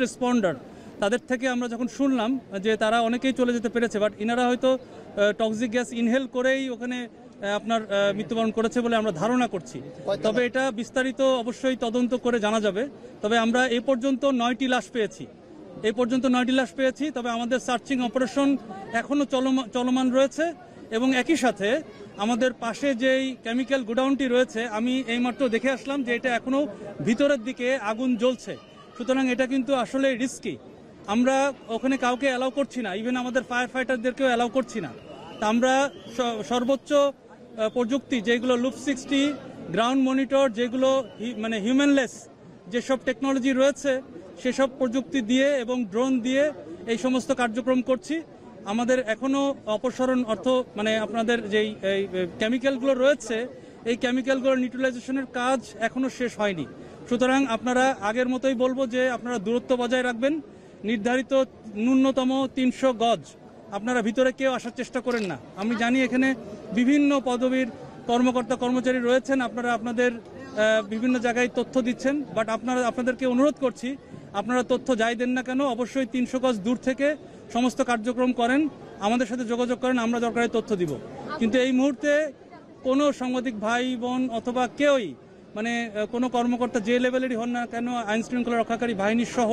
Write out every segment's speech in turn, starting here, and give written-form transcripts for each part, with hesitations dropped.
Responder তাদের থেকে আমরা যখন শুনলাম যে তারা অনেকেই চলে যেতে পেরেছে, বাট ইনারা হয়তো টক্সিক গ্যাস ইনহেল করেই ওখানে আপনার মৃত্যুবরণ করেছে বলে আমরা ধারণা করছি। তবে এটা বিস্তারিত অবশ্যই তদন্ত করে জানা যাবে। তবে আমরা এই পর্যন্ত 9টি লাশ পেয়েছি। তবে আমাদের সার্চিং অপারেশন এখনও চলমান রয়েছে এবং একই সাথে আমাদের পাশে যেই কেমিক্যাল গোডাউনটি রয়েছে, আমি এইমাত্র দেখে আসলাম যে এটা এখনও ভিতরের দিকে আগুন জ্বলছে। সুতরাং এটা কিন্তু আসলে রিস্কি। আমরা ওখানে কাউকে অ্যালাউ করছি না, ইভেন আমাদের ফায়ার ফাইটারদেরকেও অ্যালাউ করছি না। তা আমরা সর্বোচ্চ প্রযুক্তি যেগুলো লুপ 60 গ্রাউন্ড মনিটর, যেগুলো মানে হিউম্যানলেস যেসব টেকনোলজি রয়েছে সেসব প্রযুক্তি দিয়ে এবং ড্রোন দিয়ে এই সমস্ত কার্যক্রম করছি। আমাদের এখনও অপসারণ মানে আপনাদের যেই কেমিক্যালগুলো রয়েছে এই কেমিক্যালগুলোর নিউট্রালাইজেশনের কাজ এখনও শেষ হয়নি। সুতরাং আপনারা আগের মতোই বলবো যে আপনারা দূরত্ব বজায় রাখবেন, নির্ধারিত ন্যূনতম 300 গজ, আপনারা ভিতরে কেউ আসার চেষ্টা করেন না। আমি জানি এখানে বিভিন্ন পদবীর কর্মকর্তা কর্মচারী রয়েছেন, আপনারা আপনাদের বিভিন্ন জায়গায় তথ্য দিচ্ছেন, বাট আপনাদেরকে অনুরোধ করছি আপনারা তথ্য যাই দেন না কেন অবশ্যই 300 গজ দূর থেকে সমস্ত কার্যক্রম করেন, আমাদের সাথে যোগাযোগ করেন, আমরা দরকারি তথ্য দিব। কিন্তু এই মুহূর্তে কোনো সাংবাদিক ভাই বোন অথবা কেউই মানে কোনো কর্মকর্তা যে লেভেলেরই হন না কেন, আইন শৃঙ্খলা রক্ষাকারী বাহিনী সহ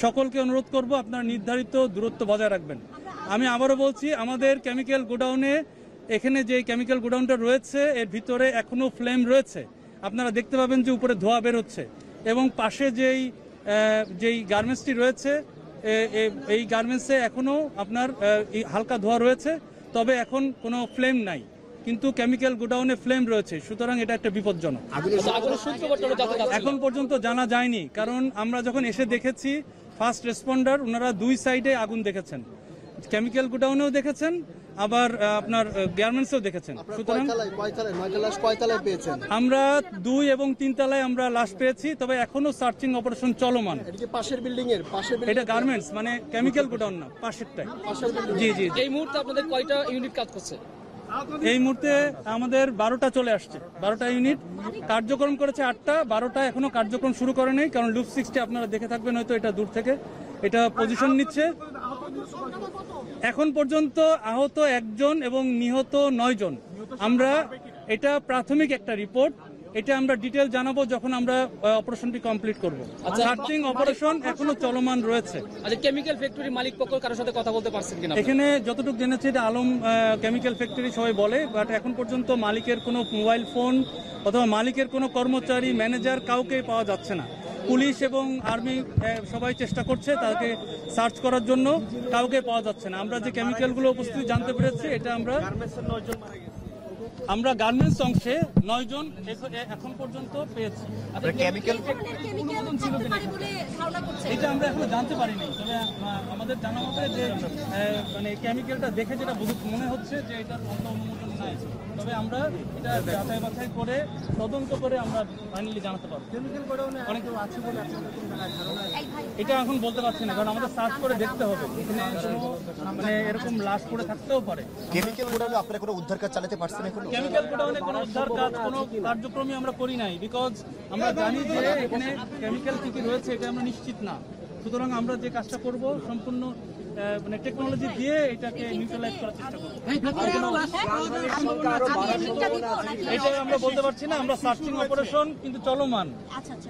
সকলকে অনুরোধ করব আপনারা নির্ধারিত দূরত্ব বজায় রাখবেন। আমি আবারও বলছি, আমাদের কেমিক্যাল গোডাউনে এখানে যে কেমিক্যাল গোডাউনটা রয়েছে এর ভিতরে এখনও ফ্লেম রয়েছে, আপনারা দেখতে পাবেন যে উপরে ধোঁয়া বের হচ্ছে। এবং পাশে যেই গার্মেন্টসটি রয়েছে এই গার্মেন্টসে এখনও আপনার হালকা ধোঁয়া রয়েছে, তবে এখন কোনো ফ্লেম নাই, কিন্তু কেমিক্যাল গোডাউনে ফ্লেম রয়েছে। সুতরাং এটা একটা বিপজ্জনক। এখন পর্যন্ত জানা যায়নি, কারণ আমরা যখন এসে দেখেছি ফার্স্ট রেসপন্ডার ওনারা 2 সাইডে আগুন দেখেছেন, কেমিক্যাল গোডাউনেও দেখেছেন আবার আপনার গার্মেন্টসেও দেখেছেন। সুতরাং আমরা 2 এবং 3 তলায় আমরা লাশ পেয়েছি, তবে এখনো সার্চিং অপারেশন চলমান। এটা গার্মেন্টস মানে কেমিক্যাল গোডাউন না, পাশেরটাই। জি জি। এই মুহূর্তে আপনাদের কয়টা ইউনিট কাজ করছে? এই মুহূর্তে আমাদের 12টা চলে আসছে, 12টা ইউনিট কার্যক্রম করেছে। 8টা 12টা এখনো কার্যক্রম শুরু করে নেই, কারণ লুপ 60 আপনারা দেখে থাকবেন হয়তো, এটা দূর থেকে এটা পজিশন নিচ্ছে। এখন পর্যন্ত আহত 1 জন এবং নিহত 9 জন। আমরা এটা প্রাথমিক একটা রিপোর্ট, এটা আমরা ডিটেল জানাবো যখন আমরা অপারেশনটি কমপ্লিট করব। সার্চিং অপারেশন এখনো চলমান রয়েছে। আচ্ছা, কেমিক্যাল ফ্যাক্টরি মালিক পক্ষ কারোর সাথে কথা বলতে পারছেন কিনা? এখানে যতটুকু জেনেছি এটা আলম কেমিক্যাল ফ্যাক্টরি সবাই বলে, বাট এখন পর্যন্ত মালিকের কোনো মোবাইল ফোন অথবা মালিকের কোনো কর্মচারী ম্যানেজার কাউকে পাওয়া যাচ্ছে না। পুলিশ এবং আর্মি সবাই চেষ্টা করছে তাকে সার্চ করার জন্য, কাউকে পাওয়া যাচ্ছে না। আমরা যে কেমিক্যালগুলো উপস্থিতি জানতে পেরেছি এটা আমরা গার্মেন্টস অংশে 9 জন এখন পর্যন্ত পেয়েছি। এটা আমরা এখনো জানতে পারিনি, তবে আমাদের জানা মতে যে মানে কেমিক্যালটা দেখে যেটা মনে হচ্ছে যে এটার অনুমোদন নাই, তবে আমরা এটা যাচাই বাছাই করে তদন্ত করে আমরা ফাইনালি জানাতে পারবো। অনেক আছে বলে এটা এখন বলতে পারছি না, কারণ আমাদের সার্চ করে দেখতে হবে, এখানে মানে এরকম লাশ পড়ে থাকতেও পারে। কেমিক্যাল গোডাউনে আপনারা কোনো উদ্ধার কাজ চালাতে পারছেন এখনো? কেমিক্যাল গোডাউনে কোনো উদ্ধার কাজ, কোনো কার্যক্রমই আমরা করি নাই, বিকজ আমরা জানি যে এখানে কেমিক্যাল কি রয়েছে এটা আমরা নিশ্চিত না। সুতরাং আমরা যে কাজটা করব সম্পূর্ণ মানে টেকনোলজি দিয়ে এটাকে নিউট্রালাইজ করার চেষ্টা করব। এটা আমরা বলতে পারছি না, আমরা সার্চিং অপারেশন কিন্তু চলমান।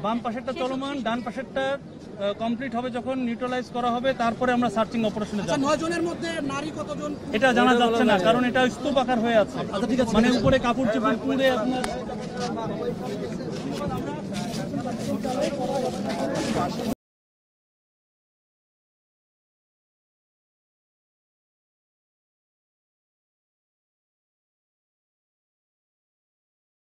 বাম পাশেরটা চলমান, ডান পাশেরটা কমপ্লিট হবে যখন নিউট্রালাইজ করা হবে, তারপরে আমরা সার্চিং অপারেশনে যাব। 9 জনের মধ্যে নারী কতজন এটা জানা যাচ্ছে না, কারণ এটা স্তূপ আকার হয়ে আছে, মানে উপরে কাপড় চোপড় পুড়ে আপনার